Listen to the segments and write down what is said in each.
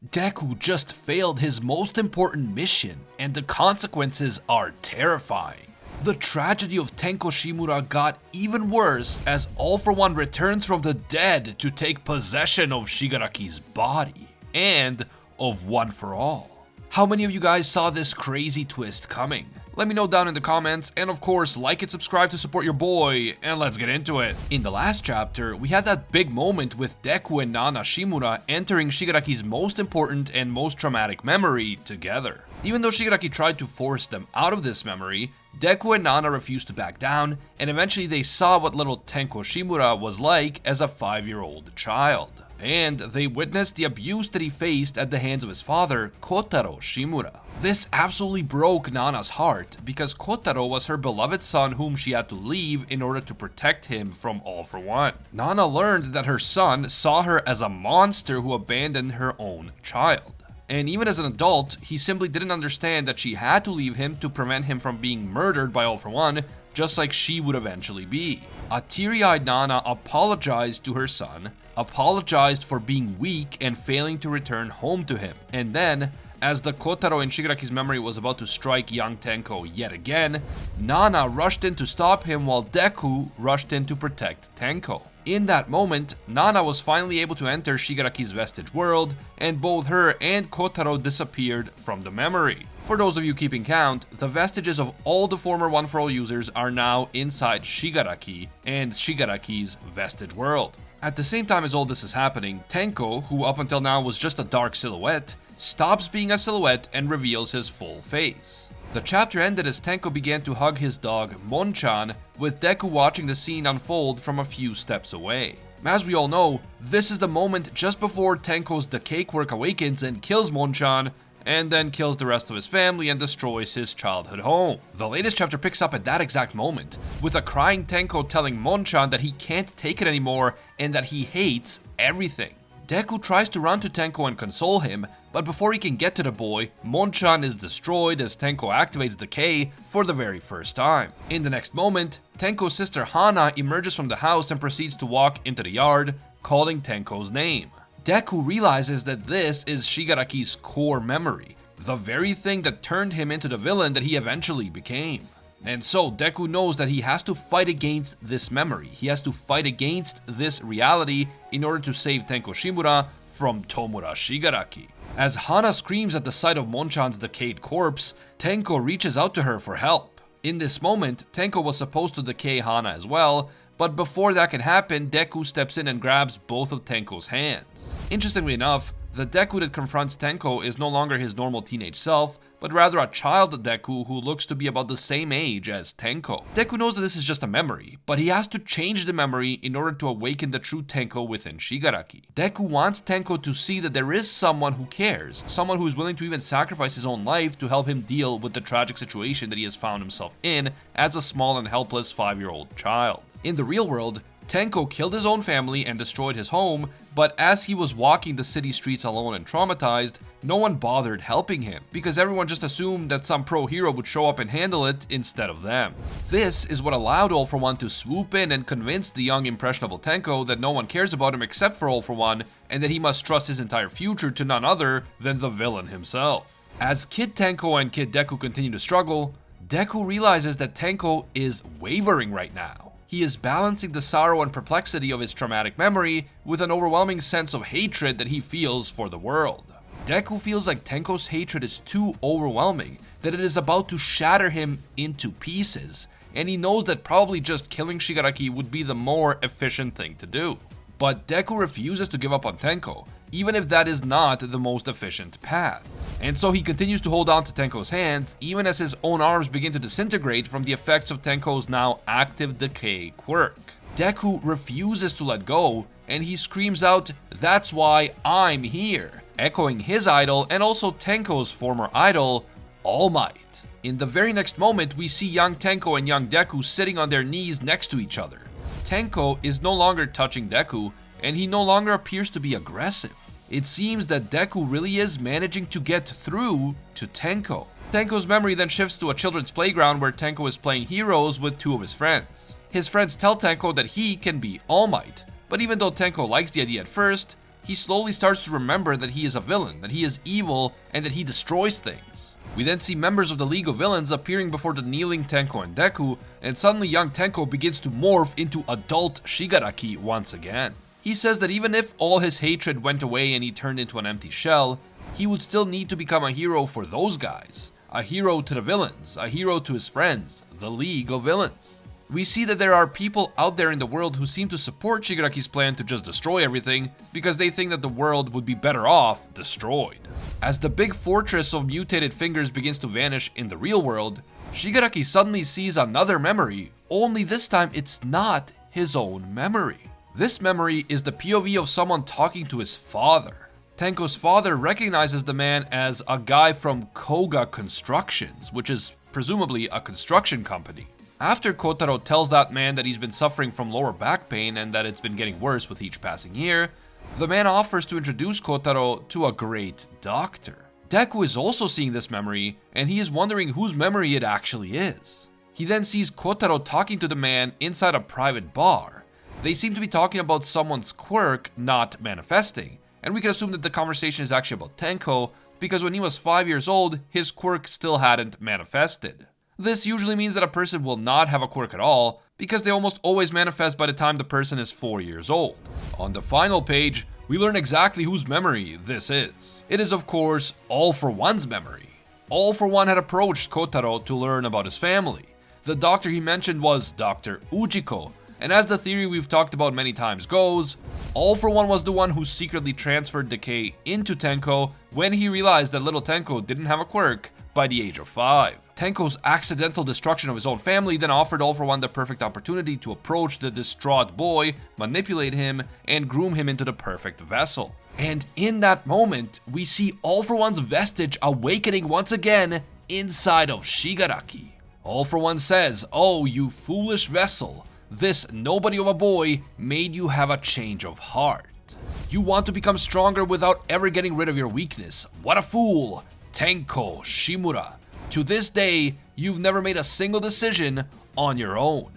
Deku just failed his most important mission, and the consequences are terrifying. The tragedy of Tenko Shimura got even worse as All For One returns from the dead to take possession of Shigaraki's body, and of One For All. How many of you guys saw this crazy twist coming? Let me know down in the comments, and of course, like and subscribe to support your boy, and let's get into it. In the last chapter, we had that big moment with Deku and Nana Shimura entering Shigaraki's most important and most traumatic memory together. Even though Shigaraki tried to force them out of this memory, Deku and Nana refused to back down, and eventually they saw what little Tenko Shimura was like as a 5-year-old child. And they witnessed the abuse that he faced at the hands of his father, Kotaro Shimura. This absolutely broke Nana's heart, because Kotaro was her beloved son whom she had to leave in order to protect him from All For One. Nana learned that her son saw her as a monster who abandoned her own child. And even as an adult, he simply didn't understand that she had to leave him to prevent him from being murdered by All For One, just like she would eventually be. A teary-eyed Nana apologized to her son, apologized for being weak and failing to return home to him. And then, as the Kotaro in Shigaraki's memory was about to strike young Tenko yet again, Nana rushed in to stop him while Deku rushed in to protect Tenko. In that moment, Nana was finally able to enter Shigaraki's vestige world, and both her and Kotaro disappeared from the memory. For those of you keeping count, the vestiges of all the former One For All users are now inside Shigaraki and Shigaraki's vestige world. At the same time as all this is happening, Tenko, who up until now was just a dark silhouette, stops being a silhouette and reveals his full face. The chapter ended as Tenko began to hug his dog, Monchan, with Deku watching the scene unfold from a few steps away. As we all know, this is the moment just before Tenko's decay quirk awakens and kills Monchan, and then kills the rest of his family and destroys his childhood home. The latest chapter picks up at that exact moment, with a crying Tenko telling Monchan that he can't take it anymore and that he hates everything. Deku tries to run to Tenko and console him, but before he can get to the boy, Monchan is destroyed as Tenko activates Decay for the very first time. In the next moment, Tenko's sister Hana emerges from the house and proceeds to walk into the yard, calling Tenko's name. Deku realizes that this is Shigaraki's core memory, the very thing that turned him into the villain that he eventually became. And so Deku knows that he has to fight against this memory. He has to fight against this reality in order to save Tenko Shimura from Tomura Shigaraki. As Hana screams at the sight of Monchan's decayed corpse, Tenko reaches out to her for help. In this moment, Tenko was supposed to decay Hana as well, but before that can happen, Deku steps in and grabs both of Tenko's hands. Interestingly enough, the Deku that confronts Tenko is no longer his normal teenage self, but rather a child Deku who looks to be about the same age as Tenko. Deku knows that this is just a memory, but he has to change the memory in order to awaken the true Tenko within Shigaraki. Deku wants Tenko to see that there is someone who cares, someone who is willing to even sacrifice his own life to help him deal with the tragic situation that he has found himself in as a small and helpless 5-year-old child. In the real world, Tenko killed his own family and destroyed his home, but as he was walking the city streets alone and traumatized, no one bothered helping him, because everyone just assumed that some pro hero would show up and handle it instead of them. This is what allowed All For One to swoop in and convince the young impressionable Tenko that no one cares about him except for All For One, and that he must trust his entire future to none other than the villain himself. As Kid Tenko and Kid Deku continue to struggle, Deku realizes that Tenko is wavering right now. He is balancing the sorrow and perplexity of his traumatic memory with an overwhelming sense of hatred that he feels for the world. Deku feels like Tenko's hatred is too overwhelming, that it is about to shatter him into pieces, and he knows that probably just killing Shigaraki would be the more efficient thing to do. But Deku refuses to give up on Tenko, even if that is not the most efficient path. And so he continues to hold on to Tenko's hands, even as his own arms begin to disintegrate from the effects of Tenko's now active decay quirk. Deku refuses to let go, and he screams out, "That's why I'm here," echoing his idol and also Tenko's former idol, All Might. In the very next moment, we see young Tenko and young Deku sitting on their knees next to each other. Tenko is no longer touching Deku, and he no longer appears to be aggressive. It seems that Deku really is managing to get through to Tenko. Tenko's memory then shifts to a children's playground where Tenko is playing heroes with two of his friends. His friends tell Tenko that he can be All Might, but even though Tenko likes the idea at first, he slowly starts to remember that he is a villain, that he is evil, and that he destroys things. We then see members of the League of Villains appearing before the kneeling Tenko and Deku, and suddenly young Tenko begins to morph into adult Shigaraki once again. He says that even if all his hatred went away and he turned into an empty shell, he would still need to become a hero for those guys. A hero to the villains, a hero to his friends, the League of Villains. We see that there are people out there in the world who seem to support Shigaraki's plan to just destroy everything because they think that the world would be better off destroyed. As the big fortress of mutated fingers begins to vanish in the real world, Shigaraki suddenly sees another memory, only this time it's not his own memory. This memory is the POV of someone talking to his father. Tenko's father recognizes the man as a guy from Koga Constructions, which is presumably a construction company. After Kotaro tells that man that he's been suffering from lower back pain and that it's been getting worse with each passing year, the man offers to introduce Kotaro to a great doctor. Deku is also seeing this memory, and he is wondering whose memory it actually is. He then sees Kotaro talking to the man inside a private bar. They seem to be talking about someone's quirk not manifesting. And we can assume that the conversation is actually about Tenko, because when he was 5 years old, his quirk still hadn't manifested. This usually means that a person will not have a quirk at all, because they almost always manifest by the time the person is 4 years old. On the final page, we learn exactly whose memory this is. It is, of course, All For One's memory. All For One had approached Kotaro to learn about his family. The doctor he mentioned was Dr. Ujiko, and as the theory we've talked about many times goes, All For One was the one who secretly transferred decay into Tenko when he realized that little Tenko didn't have a quirk by the age of 5. Tenko's accidental destruction of his own family then offered All For One the perfect opportunity to approach the distraught boy, manipulate him, and groom him into the perfect vessel. And in that moment, we see All For One's vestige awakening once again inside of Shigaraki. All For One says, "Oh, you foolish vessel. This nobody of a boy made you have a change of heart. You want to become stronger without ever getting rid of your weakness. What a fool, Tenko Shimura. To this day, you've never made a single decision on your own."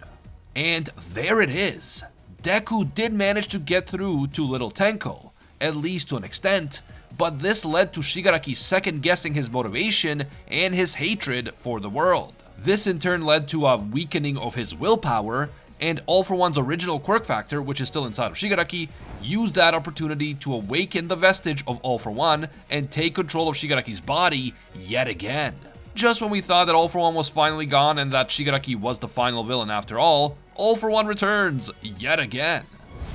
And there it is. Deku did manage to get through to little Tenko, at least to an extent, but this led to Shigaraki second guessing his motivation and his hatred for the world. This in turn led to a weakening of his willpower, and All For One's original quirk factor, which is still inside of Shigaraki, used that opportunity to awaken the vestige of All For One and take control of Shigaraki's body yet again. Just when we thought that All For One was finally gone and that Shigaraki was the final villain after all For One returns yet again.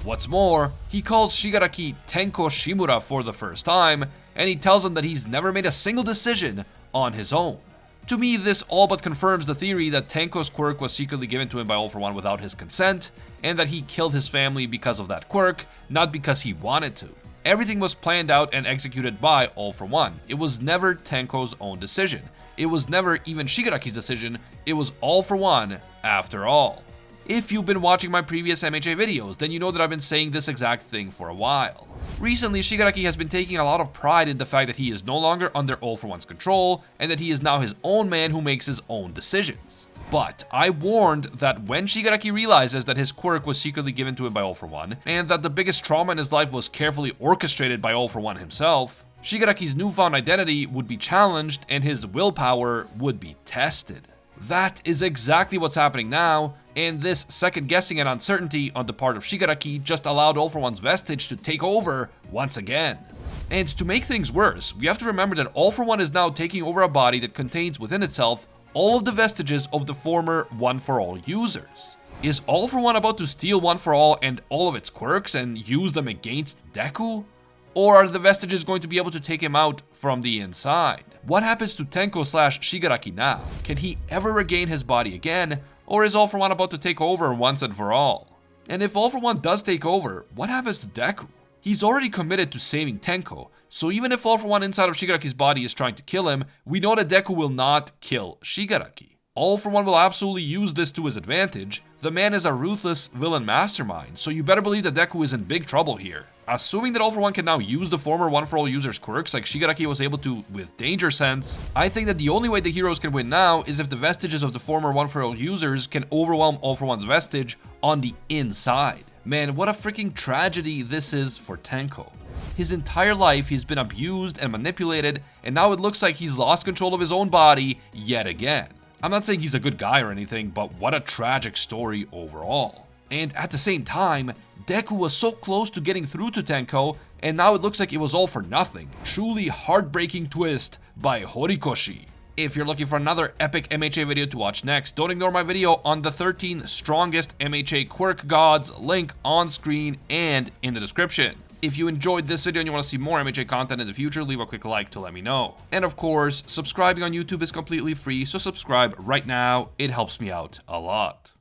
What's more, he calls Shigaraki Tenko Shimura for the first time, and he tells him that he's never made a single decision on his own. To me, this all but confirms the theory that Tenko's quirk was secretly given to him by All For One without his consent, and that he killed his family because of that quirk, not because he wanted to. Everything was planned out and executed by All For One. It was never Tenko's own decision. It was never even Shigaraki's decision. It was All For One after all. If you've been watching my previous MHA videos, then you know that I've been saying this exact thing for a while. Recently, Shigaraki has been taking a lot of pride in the fact that he is no longer under All For One's control, and that he is now his own man who makes his own decisions. But I warned that when Shigaraki realizes that his quirk was secretly given to him by All For One, and that the biggest trauma in his life was carefully orchestrated by All For One himself, Shigaraki's newfound identity would be challenged and his willpower would be tested. That is exactly what's happening now, and this second guessing and uncertainty on the part of Shigaraki just allowed All For One's vestige to take over once again. And to make things worse, we have to remember that All For One is now taking over a body that contains within itself all of the vestiges of the former One For All users. Is All For One about to steal One For All and all of its quirks and use them against Deku? Or are the vestiges going to be able to take him out from the inside? What happens to Tenko/Shigaraki now? Can he ever regain his body again? Or is All For One about to take over once and for all? And if All For One does take over, what happens to Deku? He's already committed to saving Tenko, so even if All For One inside of Shigaraki's body is trying to kill him, we know that Deku will not kill Shigaraki. All For One will absolutely use this to his advantage. The man is a ruthless villain mastermind, so you better believe that Deku is in big trouble here. Assuming that All For One can now use the former One For All users' quirks like Shigaraki was able to with Danger Sense, I think that the only way the heroes can win now is if the vestiges of the former One For All users can overwhelm All For One's vestige on the inside. Man, what a freaking tragedy this is for Tenko. His entire life he's been abused and manipulated, and now it looks like he's lost control of his own body yet again. I'm not saying he's a good guy or anything, but what a tragic story overall. And at the same time, Deku was so close to getting through to Tenko, and now it looks like it was all for nothing. Truly heartbreaking twist by Horikoshi. If you're looking for another epic MHA video to watch next, don't ignore my video on the 13 strongest MHA quirk gods, link on screen and in the description. If you enjoyed this video and you want to see more MHA content in the future, leave a quick like to let me know. And of course, subscribing on YouTube is completely free, so subscribe right now, it helps me out a lot.